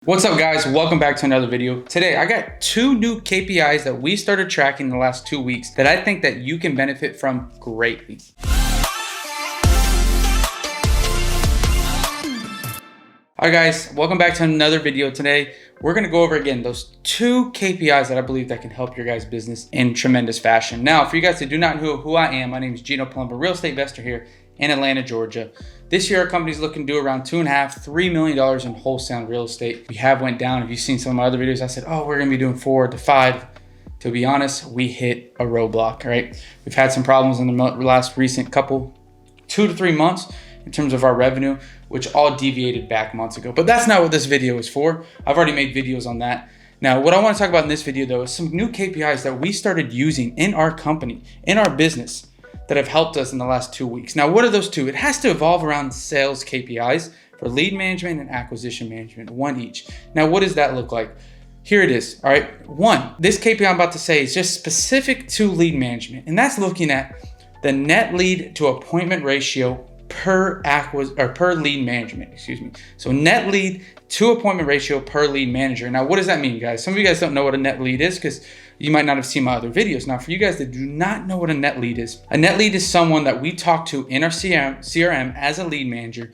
What's up guys, welcome back to another video. Today I got two new KPIs that we started tracking in the last 2 weeks that I think that you can benefit from greatly. Alright guys, welcome back to another video. Today we're going to go over again those two KPIs that I believe that can help your guys' business in tremendous fashion. Now for you guys that do not know who I am, my name is Gino Plumber, real estate investor here in Atlanta, Georgia. This year our company's looking to do around $2.5–3 million in wholesale real estate. We have went down. If you've seen some of my other videos, I said, oh, we're gonna be doing 4 to 5. To be honest, we hit a roadblock, right? We've had some problems in the last recent couple, 2 to 3 months in terms of our revenue, which all deviated back months ago. But that's not what this video is for. I've already made videos on that. Now, what I want to talk about in this video though is some new KPIs that we started using in our company, in our business, that have helped us in the last 2 weeks. Now, what are those two? It has to evolve around sales KPIs for lead management and acquisition management, one each. Now, what does that look like? Here it is, all right? One, this KPI I'm about to say is just specific to lead management, and that's looking at the net lead to appointment ratio per lead management, excuse me. So net lead to appointment ratio per lead manager. Now, what does that mean, guys? Some of you guys don't know what a net lead is because you might not have seen my other videos. Now, for you guys that do not know what a net lead is someone that we talk to in our CRM as a lead manager.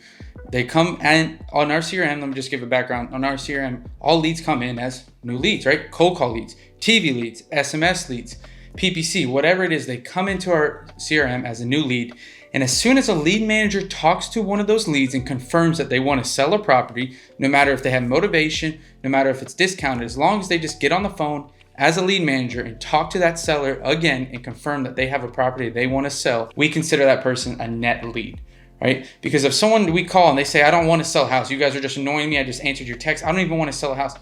They come in on our CRM. Let me just give a background. On our CRM, all leads come in as new leads, right? Cold call leads, TV leads, SMS leads, PPC, whatever it is, they come into our CRM as a new lead. And as soon as a lead manager talks to one of those leads and confirms that they want to sell a property, no matter if they have motivation, no matter if it's discounted, as long as they just get on the phone as a lead manager and talk to that seller again and confirm that they have a property they want to sell, we consider that person a net lead, right? Because if someone we call and they say, I don't want to sell a house, you guys are just annoying me, I just answered your text, I don't even want to sell a house,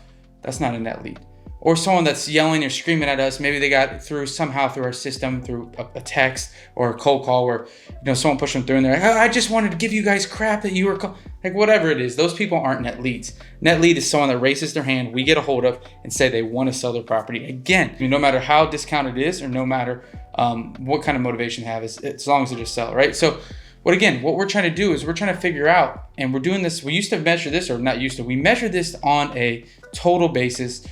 that's not a net lead. Or someone that's yelling or screaming at us, maybe they got through somehow through our system, through a text or a cold call where someone pushed them through and they're like, oh, I just wanted to give you guys crap that you were like, whatever it is, those people aren't net leads. Net lead is someone that raises their hand, we get a hold of and say they want to sell their property. Again, no matter how discounted it is or no matter what kind of motivation they have, as long as they just sell it, right? So what we're trying to do is we're trying to figure out, and we're doing this, we used to measure this, or not used to, we measure this on a total basis.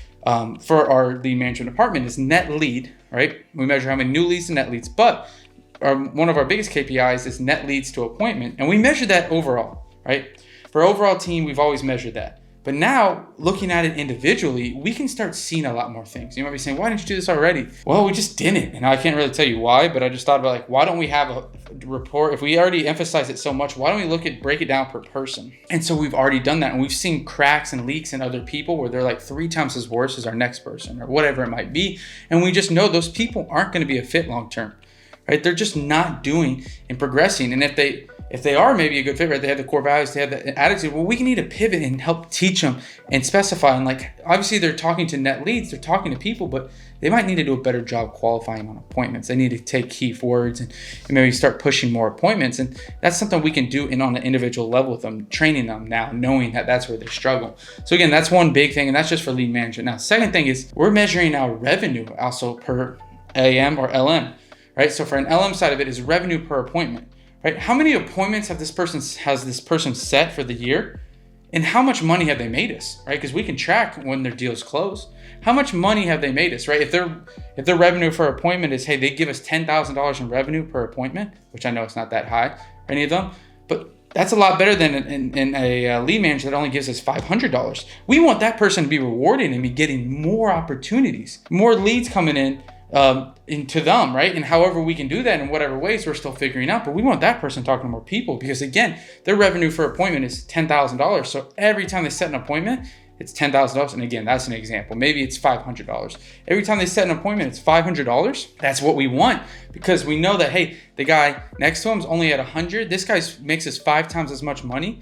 For our lead management department is net lead, right? We measure how many new leads and net leads, but one of our biggest KPIs is net leads to appointment. And we measure that overall, right? For overall team, we've always measured that. But now looking at it individually, we can start seeing a lot more things. You might be saying, why didn't you do this already? Well, we just didn't. And I can't really tell you why, but I just thought about why don't we have a report? If we already emphasize it so much, why don't we break it down per person? And so we've already done that. And we've seen cracks and leaks in other people where they're like 3 times as worse as our next person or whatever it might be. And we just know those people aren't going to be a fit long-term, right? They're just not doing and progressing. And if they are maybe a good fit, right? They have the core values, they have the attitude. Well, we can need to pivot and help teach them and specify. And obviously they're talking to net leads, they're talking to people, but they might need to do a better job qualifying on appointments. They need to take key words and maybe start pushing more appointments. And that's something we can do on an individual level with them, training them now, knowing that that's where they struggle. So again, that's one big thing, and that's just for lead management. Now, second thing is we're measuring our revenue also per AM or LM, right? So for an LM side of it is revenue per appointment. Right? How many appointments has this person set for the year? And how much money have they made us, right? Because we can track when their deals close. How much money have they made us, right? If their revenue for appointment is, hey, they give us $10,000 in revenue per appointment, which I know it's not that high for any of them, but that's a lot better than in a lead manager that only gives us $500. We want that person to be rewarded and be getting more opportunities, more leads coming in into them, right? And however we can do that in whatever ways we're still figuring out, but we want that person talking to more people because again, their revenue for appointment is $10,000. So every time they set an appointment, it's $10,000. And again, that's an example. Maybe it's $500. Every time they set an appointment, it's $500. That's what we want because we know that, hey, the guy next to him is only at 100. This guy makes us 5 times as much money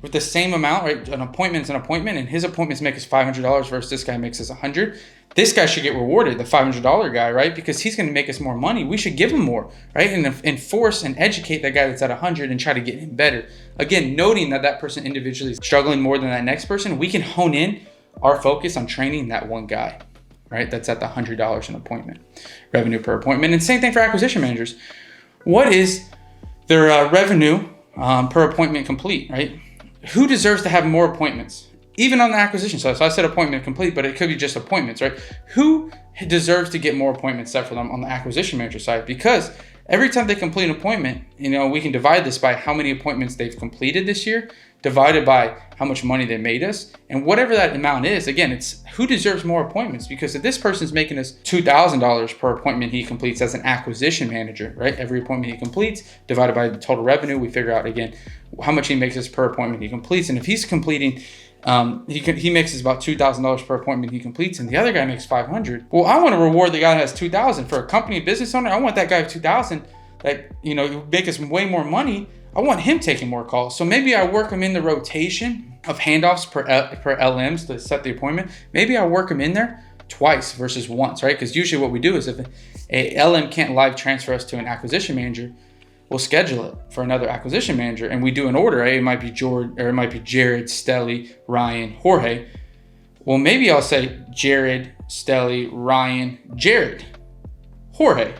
with the same amount, right? An appointment's an appointment and his appointments make us $500 versus this guy makes us 100. This guy should get rewarded, the $500 guy, right? Because he's going to make us more money. We should give him more, right? And enforce and educate that guy that's at 100 and try to get him better. Again, noting that person individually is struggling more than that next person, we can hone in our focus on training that one guy, right? That's at the $100 an appointment, revenue per appointment. And same thing for acquisition managers. What is their revenue per appointment complete, right? Who deserves to have more appointments? even on the acquisition side. So I said appointment complete, but it could be just appointments, right? Who deserves to get more appointments set for them on the acquisition manager side? Because every time they complete an appointment, we can divide this by how many appointments they've completed this year, divided by how much money they made us. And whatever that amount is, again, it's who deserves more appointments. Because if this person's making us $2,000 per appointment he completes as an acquisition manager, right? Every appointment he completes divided by the total revenue, we figure out again how much he makes us per appointment he completes. And if he's completing, he makes us about $2,000 per appointment he completes, and the other guy makes $500. Well, I want to reward the guy that has $2,000. For a company business owner, I want that guy with $2,000 that make us way more money. I want him taking more calls. So maybe I work him in the rotation of handoffs per LMs to set the appointment. Maybe I work him in there twice versus once, right? Because usually what we do is if a LM can't live transfer us to an acquisition manager, we'll schedule it for another acquisition manager, and we do an order. It might be Jared, Stelly, Ryan, Jorge. Well, maybe I'll say Jared, Stelly, Ryan, Jared, Jorge,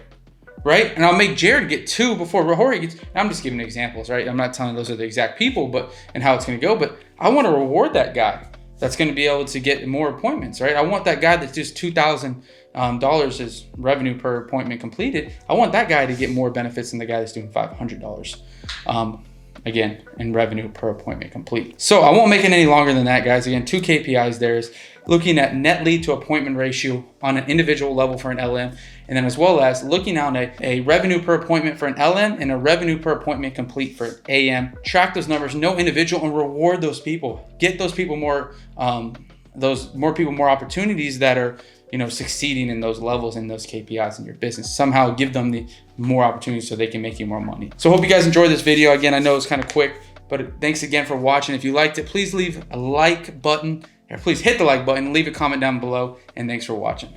right? And I'll make Jared get 2 before Jorge gets. I'm just giving examples, right? I'm not telling those are the exact people, and how it's going to go. But I want to reward that guy that's going to be able to get more appointments, right? I want that guy that's just $2,000 is revenue per appointment completed. I want that guy to get more benefits than the guy that's doing $500. Again, in revenue per appointment complete. So I won't make it any longer than that, guys. Again, 2 KPIs there is looking at net lead to appointment ratio on an individual level for an LM, and then as well as looking on a revenue per appointment for an LM and a revenue per appointment complete for an AM. Track those numbers, know individual, and reward those people. Get those people more opportunities that are succeeding in those levels and those KPIs in your business. Somehow give them the more opportunities so they can make you more money. So hope you guys enjoyed this video. Again, I know it's kind of quick, but thanks again for watching. If you liked it, please leave a like button, or please hit the like button, leave a comment down below, and thanks for watching.